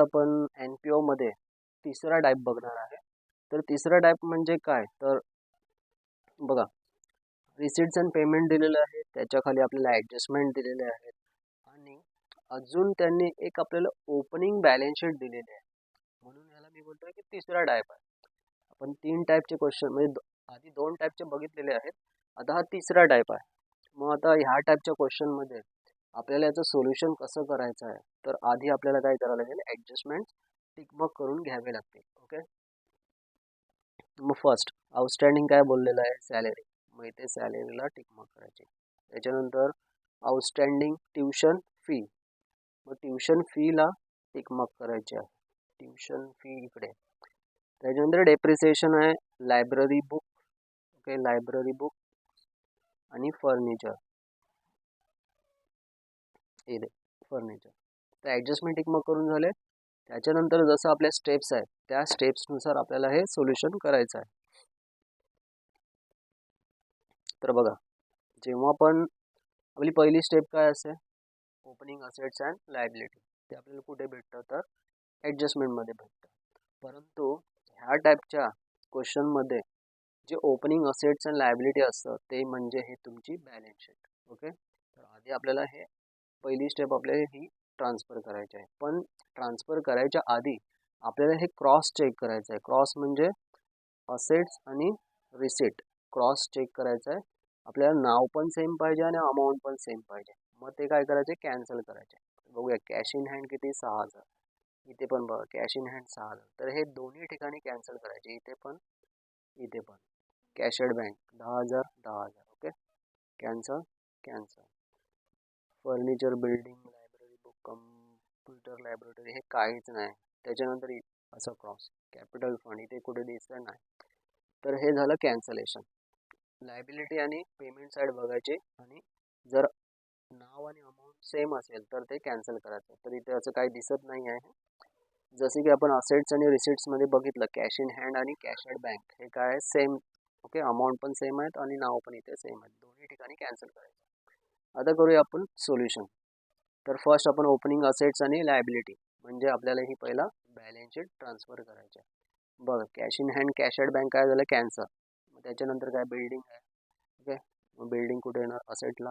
आपण NPO मध्ये तिसरा टाइप बघणार आहे. तर तिसरा टाइप म्हणजे काय, तर बघा, रिसिट्स अँड पेमेंट दिलेले आहे, त्याच्या खाली आपल्याला ॲडजस्टमेंट दिलेले आहेत आणि अजून त्यांनी एक आपल्याला ओपनिंग बॅलन्स शीट दिलेली आहे. म्हणून याला मी बोलतोय की तिसरा टाइप आहे. आपण 3 टाइपचे क्वेश्चन म्हणजे आधी 2 टाइपचे बघितलेले आहेत, आता हा तिसरा टाइप आहे. मग आता ह्या टाइपच्या क्वेश्चनमध्ये आपल्याला याचं सोल्युशन कसं करायचं आहे, तर आधी आपल्याला काय करावं लागेल, ॲडजस्टमेंट टिकमार्क करून घ्यावे लागतील. ओके, मग फर्स्ट आउटस्टँडिंग काय बोललेलं आहे, सॅलरी. मग इथे सॅलरीला टिकमार्क करायचे. त्याच्यानंतर आउटस्टँडिंग ट्युशन फी, मग ट्युशन फीला टिकमार्क करायचे आहे, ट्युशन फी इकडे. त्याच्यानंतर डेप्रिसिएशन आहे, library book. Okay, library book आणि फर्निचर, इथे फर्निचर. तर ॲडजस्टमेंट टिकमार्क करून झाले. त्याच्यानंतर जसं आपल्या स्टेप्स आहेत त्या स्टेप्सनुसार आपल्याला हे सोल्युशन करायचं आहे. तर बघा, जेव्हा पण आपली पहिली स्टेप काय असते, ओपनिंग असेट्स अँड लायबिलिटी, ते आपल्याला कुठे भेटतं, तर ॲडजस्टमेंटमध्ये भेटतं. परंतु ह्या टाईपच्या क्वेश्चनमध्ये जे ओपनिंग असेट्स अँड लायबिलिटी असतं ते म्हणजे हे तुमची बॅलन्स शीट. ओके, तर आधी आपल्याला हे पहिली स्टेप आपल्याला ही ट्रान्सफर करायची आहे. पण ट्रान्सफर करायच्या आधी आपल्याला हे क्रॉस चेक करायचं आहे. क्रॉस म्हणजे असेट्स आणि रिसिट क्रॉस चेक करायचं आहे. आपल्याला नाव पण सेम पाहिजे आणि अमाऊंट पण सेम पाहिजे. मग ते काय करायचे, कॅन्सल करायचे. बघूया, कॅश इन हँड किती, 6,000. इथे पण बघा, कॅश इन हँड 6,000. तर हे दोन्ही ठिकाणी कॅन्सल करायचे, इथे पण इथे पण. Cash at bank 10,000 10,000. Okay, cancel cancel. Furniture, building, library book, computer laboratory हे काहीच नाही. त्याच्यानंतर असं क्रॉस कॅपिटल फंड इथे कुठे दिसतं नाही. तर हे झालं कॅन्सलेशन. लायबिलिटी आणि पेमेंट साईड बघायचे आणि जर नाव आणि अमाऊंट सेम असेल तर ते कॅन्सल करायचं. तर इथे असं काही दिसत नाही आहे. जसे की आपण असेट्स आणि रिसिट्समध्ये बघितलं, कॅश इन हँड आणि कॅशड बँक हे काय सेम. ओके, अमाऊंट पण सेम आहेत आणि नाव पण इथे सेम आहेत, दोन्ही ठिकाणी कॅन्सल करायचं. आता करूया आपण सोल्युशन. तर फर्स्ट आपण ओपनिंग असेट्स आणि लायबिलिटी म्हणजे आपल्याला ही पहिला बॅलन्स शीट ट्रान्सफर करायची आहे. बघा, कॅश इन हँड कॅशड बँक काय झालं, कॅन्सल. मग त्याच्यानंतर काय, बिल्डिंग आहे. ओके, मग बिल्डिंग कुठे येणार, असेटला.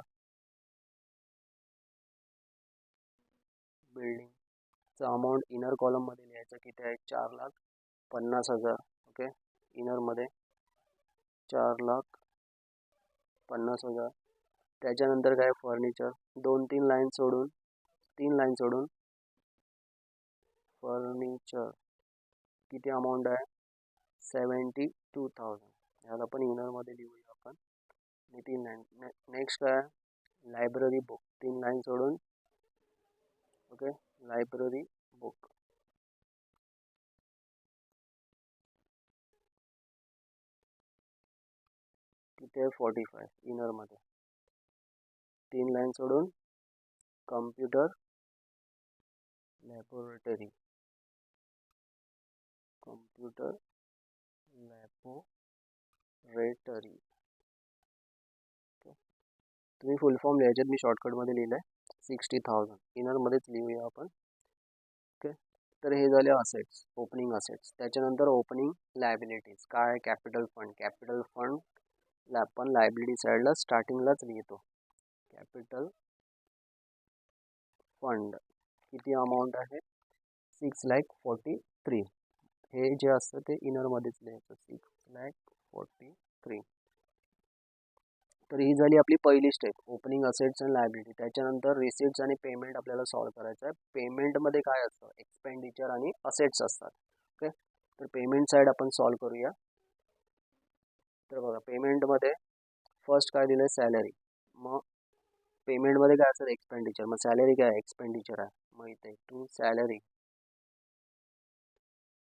बिल्डिंगचा अमाऊंट इनर कॉलममध्ये लिहायचं, किती आहे, 4,50,000. ओके, इनरमध्ये 4,50,000. त्याच्यानंतर काय, फर्निचर 2-3 लाईन सोडून, 3 लाईन सोडून फर्निचर किती अमाऊंट आहे, 72,000. ह्याला पण इनरमध्ये लिहूया आपण. आणि 3 लाईन. नेक्स्ट काय, लायब्ररी बुक 3 लाईन सोडून. ओके, लायब्ररी बुक किती आहे, 45 इनरमध्ये. 3 लाईन सोडून कम्प्युटर लॅबोरेटरी, कम्प्युटर लॅबोरेटरी. तुम्ही फुल फॉर्म लिहायचे, मी शॉर्टकटमध्ये लिहिलं आहे, 60,000 इनरमध्येच लिहूया आपण. ओके, तर हे झाले असेट्स, ओपनिंग असेट्स. त्याच्यानंतर ओपनिंग लायबिलिटीज काय, कॅपिटल फंड. कॅपिटल फंड आपण लायबिलिटी साईडला स्टार्टिंगलाच लिहितो. कॅपिटल फंड किती अमाऊंट आहे, 6,43,000. हे जे असतं ते इनरमध्येच लिहायचं, 6,43,000. तर ही झाली आपली पहिली step, opening assets and liability. त्याच्यानंतर रिसिट्स आणि पेमेंट आपल्याला सॉल्व्ह करायचं आहे. पेमेंटमध्ये काय असतं, एक्सपेंडिचर आणि असेट्स असतात. ओके, तर पेमेंट साईड आपण सॉल्व्ह करूया. तर बघा, पेमेंटमध्ये फर्स्ट काय दिलं, सॅलरी. मग पेमेंटमध्ये काय असेल, एक्सपेंडिचर. मग सॅलरी काय, एक्सपेंडिचर आहे. मग इथे टू सॅलरी,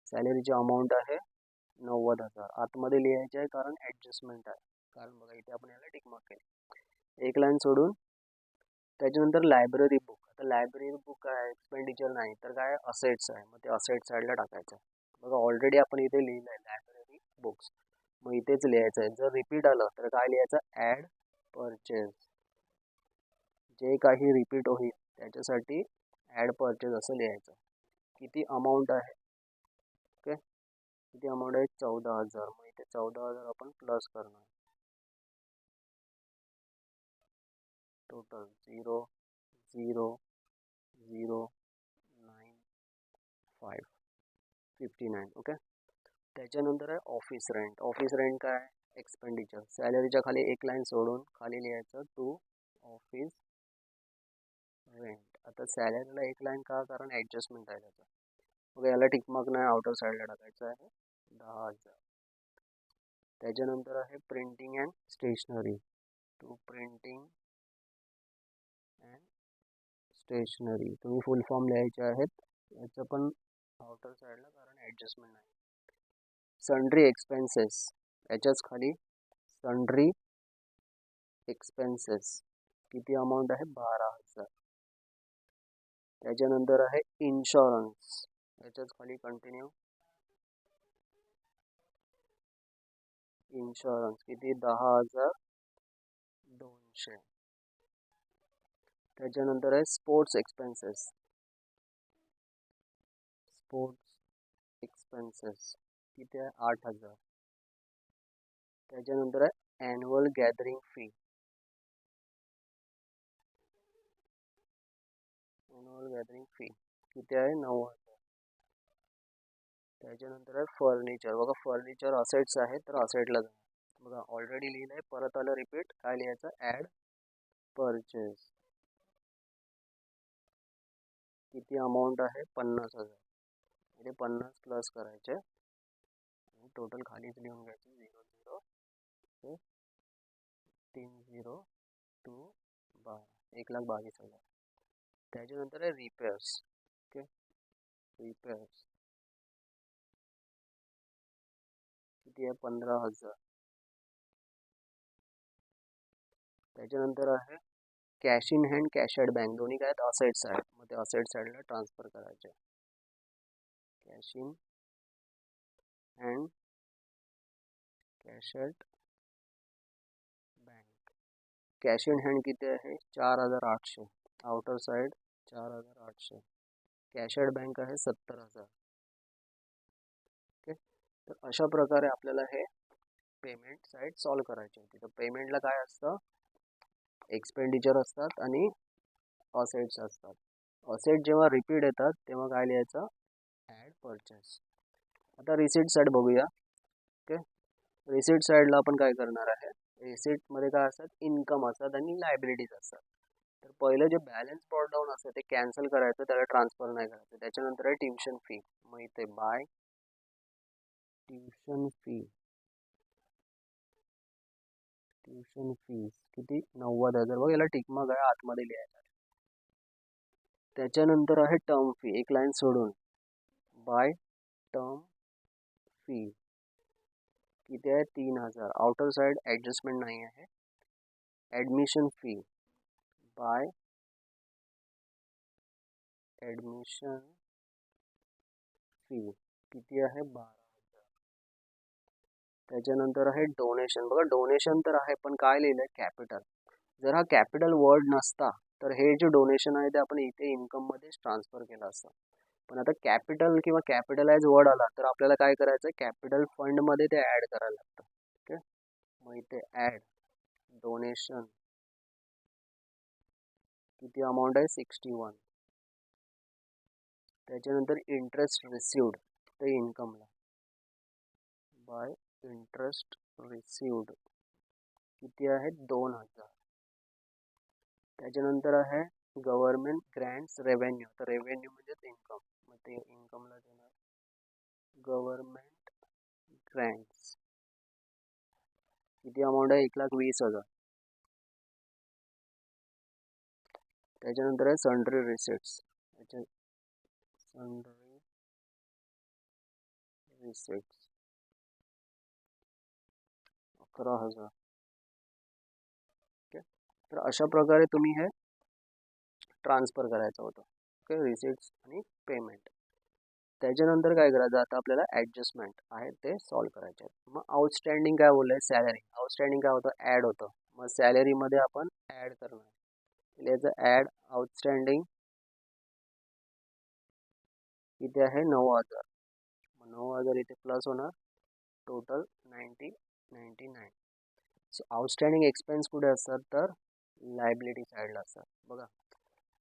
सॅलरीची अमाऊंट आहे 90,000. आतमध्ये लिहायचे आहे कारण ॲडजस्टमेंट आहे. कारण बघा, इथे आपण याला टिक मार्क केले, एक लाईन सोडून. त्याच्यानंतर लायब्ररी बुक. आता लायब्ररी बुक काय, एक्सपेंडिचर नाही तर काय, असेट्स आहे. मग ते असेट साईडला टाकायचं. बघा, ऑलरेडी आपण इथे लिहिलं आहे लायब्ररी बुक्स, मग इथेच लिहायचं आहे. जर रिपीट आलं तर काय लिहायचं, ॲड परचेज. जे काही रिपीट होईल त्याच्यासाठी ॲड परचेज असं लिहायचं. किती अमाऊंट आहे, ओके, किती अमाऊंट आहे 14,000. मग इथे 14,000 आपण प्लस करणार. टोटल 0 0 0 9 5 59. ओके. त्याच्यानंतर आहे ऑफिस रेंट. ऑफिस रेंट काय आहे, एक्सपेंडिचर. सॅलरीच्या खाली एक लाईन सोडून खाली लिहायचं टू ऑफिस रेंट. आता सॅलरीला एक लाईन का, कारण ॲडजस्टमेंट आहे त्याचं. ओके, याला टिकमार्क नाही, आउटर साईडला टाकायचं आहे 10,000. त्याच्यानंतर आहे printing and stationery. To printing and stationery. तुम्ही फुल फॉर्म लिहायचे आहेत, याचं पण आउटर साईडला, कारण ॲडजस्टमेंट नाही. सन्ड्री एक्सपेन्सेस, याच्याच खाली सन्ड्री एक्सपेन्सेस. किती अमाऊंट आहे 12,000. त्याच्यानंतर आहे इन्शुरन्स, याच्याच खाली कंटिन्यू इन्शुरन्स. किती 10,200. त्याच्यानंतर आहे स्पोर्ट्स एक्सपेन्सेस. स्पोर्ट्स एक्सपेन्सेस किती आहे 8,000. त्याच्यानंतर आहे annual gathering fee. Annual gathering fee किती आहे 9,000. त्याच्यानंतर आहे फर्निचर. बघा फर्निचर असेट्स आहे, तर असेटला जा. बघा ऑलरेडी लिहिलं आहे, परत आलं रिपीट. काय लिहायचं, ॲड परचेस. किती अमाऊंट आहे 50,000. इथे 50 प्लस करायचे आणि टोटल खालीच लिहून घ्यायचे 0 0 302 12, 1,22,000. त्याच्यानंतर आहे रिपेअर्स. ओके, रिपेअर्स किती आहे 15,000. त्याच्यानंतर आहे cash in hand, cash at bank. दोन्ही काय आहेत, असेट्स आहेत. मग ते असेट साईडला ट्रान्सफर करायचे. Cash in hand, cash at bank. Cash in hand किती आहे 4,800. Outer side 4,800. Cash at bank आहे 70,000. ओके, तर अशा प्रकारे आपल्याला हे पेमेंट साईड सॉल्व करायचे होते. तर पेमेंटला काय असतं, एक्सपेंडिचर असतात आणि असेट्स असतात. असेट जेव्हा रिपीट येतात तेव्हा काय लिहायचं, ॲड परचेस. आता रिसीट साईड बघूया. ओके, रिसीट साईडला आपण काय करणार आहे, रिसीटमध्ये काय असतात, इन्कम असतात आणि लायबिलिटीज असतात. तर पहिलं जे बॅलन्स ब्रॉट डाऊन असतं ते कॅन्सल करायचं, त्याला ट्रान्सफर नाही करायचं. त्याच्यानंतर आहे ट्युशन फी. मग इथे by tuition fee. Tuition fees किती 90,000. बघ याला टिकमार्क आहे, आतमध्ये लिहायचं. त्याच्यानंतर आहे टर्म फी, एक लाईन सोडून बाय टर्म फी. किती आहे 3,000. आउटर साइड ॲडजस्टमेंट नाही आहे. Admission fee, by admission fee किती आहे 12,000. त्याच्यानंतर आहे डोनेशन. बघा डोनेशन तर आहे, पण काय लिहिलं आहे, कॅपिटल. जर हा कॅपिटल वर्ड नसता तर हे जे डोनेशन आहे ते आपण इथे इन्कममध्येच ट्रान्सफर केलं असतं. पण आता कॅपिटल किंवा कॅपिटलाइज वर्ड आला तर आपल्याला काय करायचं आहे, कॅपिटल फंडमध्ये ते ॲड करायला लागतं. ओके, मग इथे ॲड डोनेशन. किती अमाऊंट आहे 61. त्याच्यानंतर इंटरेस्ट रिसिव्ड, ते इन्कमला बाय इंटरेस्ट रिसिव्ड किती आहे 2,000. त्याच्यानंतर आहे गव्हर्नमेंट ग्रँट्स रेव्हेन्यू. तर रेव्हेन्यू म्हणजेच इन्कम, मग ते इन्कमला देणार गव्हर्नमेंट ग्रँट्स. किती अमाऊंट आहे 1,20,000. त्याच्यानंतर आहे सन्ड्री रिसिट्स. त्याच्या सन्ड्री रिसिट्स 11,000. ओके, तर अशा प्रकारे तुम्ही हे ट्रान्सफर करायचं होतं. ओके, रिसिट्स आणि पेमेंट. त्याच्यानंतर काय करायचं, आता आपल्याला ॲडजस्टमेंट आहे ते सॉल्व करायचे आहेत. मग आउटस्टँडिंग काय बोललं आहे, सॅलरी. आउटस्टँडिंग काय होतं, ॲड होतं. मग सॅलरीमध्ये आपण ॲड करणार, लिहायचं ॲड आउटस्टँडिंग किती आहे 9,000. मग 9,000 इथे प्लस होणार, टोटल 99. सो आउटस्टँडिंग एक्सपेन्स कुठे असतात तर लायबिलिटी साईडला असतात. बघा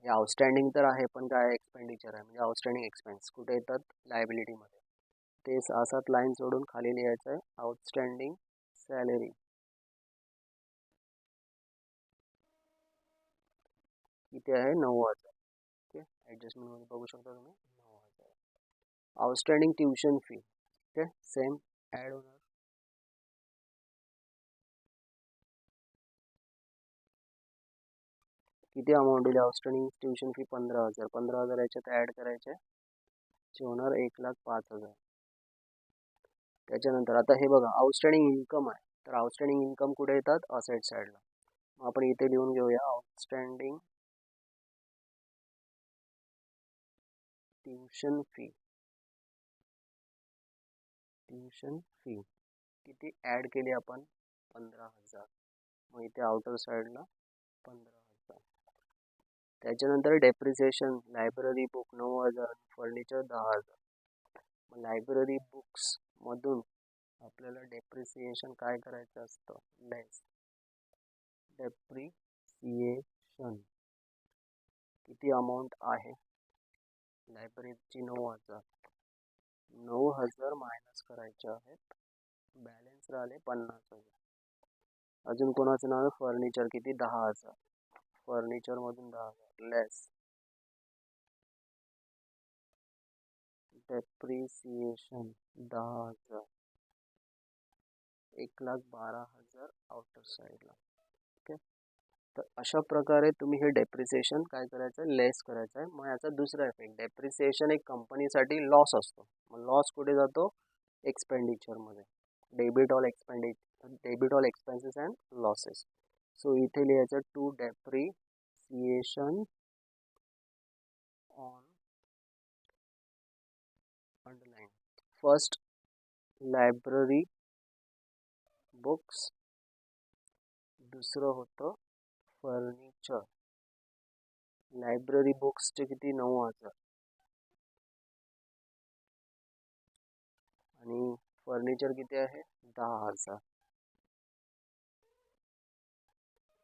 हे आउटस्टँडिंग तर आहे पण काय एक्सपेंडिचर आहे, म्हणजे आउटस्टँडिंग एक्सपेन्स कुठे येतात लायबिलिटीमध्ये. ते 6-7 लाईन सोडून खाली लिहायचं आहे आउटस्टँडिंग सॅलरी किती आहे 9,000. ओके, ॲडजस्टमेंटमध्ये बघू शकता तुम्ही 9,000. Outstanding tuition fee, okay same add होणार. किती अमाऊंट दिली आउटस्टँडिंग ट्युशन फी 15,000. 15,000 याच्यात ॲड करायचे जे होणार 1,05,000. त्याच्यानंतर आता हे बघा आउटस्टँडिंग इन्कम आहे, तर आउटस्टँडिंग इन्कम कुठे येतात असेट साईडला. मग आपण इथे लिहून घेऊया आउटस्टँडिंग ट्युशन फी. किती ॲड केली आपण 15,000. मग इथे आउटर साईडला 15,000. त्याच्यानंतर डेप्रिसिएशन लायब्ररी बुक 9,000, फर्निचर 10,000. मग लायब्ररी बुक्स मधून आपल्याला डेप्रिसिएशन काय करायचं असतं, लेस. डेप्रिसिएशन किती अमाऊंट आहे लायब्ररीची 9,000. 9,000 मायनस करायचे आहेत, बॅलन्स राहिले 50,000. अजून कोणाचं नाव आहे फर्निचर किती 10,000. फर्निचर मधून 10,000 लेस डेप्रिसिएशन 10,000, 1,12,000 आउटर साईडला. ओके, तर अशा प्रकारे तुम्ही हे डेप्रिसिएशन काय करायचं आहे लेस करायचं आहे. मग याचा दुसरा इफेक्ट, डेप्रिसिएशन एक कंपनीसाठी लॉस असतो. मग लॉस कुठे जातो एक्सपेंडिचरमध्ये. Debit all expenses and losses. So इथे लिहायचं to depreciation on underline. First library books, दुसरं होतं फर्निचर. लायब्ररी बुक्सचे किती 9,000 आणि फर्निचर किती आहे 10,000,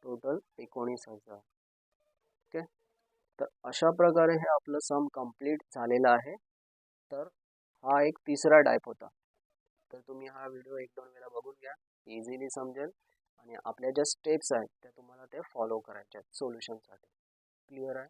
टोटल 19,000. ओके, तर अशा प्रकारे हे आपलं सम कंप्लीट झालेलं आहे. तर हा एक तिसरा टाईप होता. तर तुम्ही हा व्हिडिओ 1-2 वेळा बघून घ्या, इझिली समजेल. आणि आपल्या ज्या स्टेप्स आहेत त्या तुम्हाला ते फॉलो करायच्या आहेत सोल्युशनसाठी. क्लिअर आहे.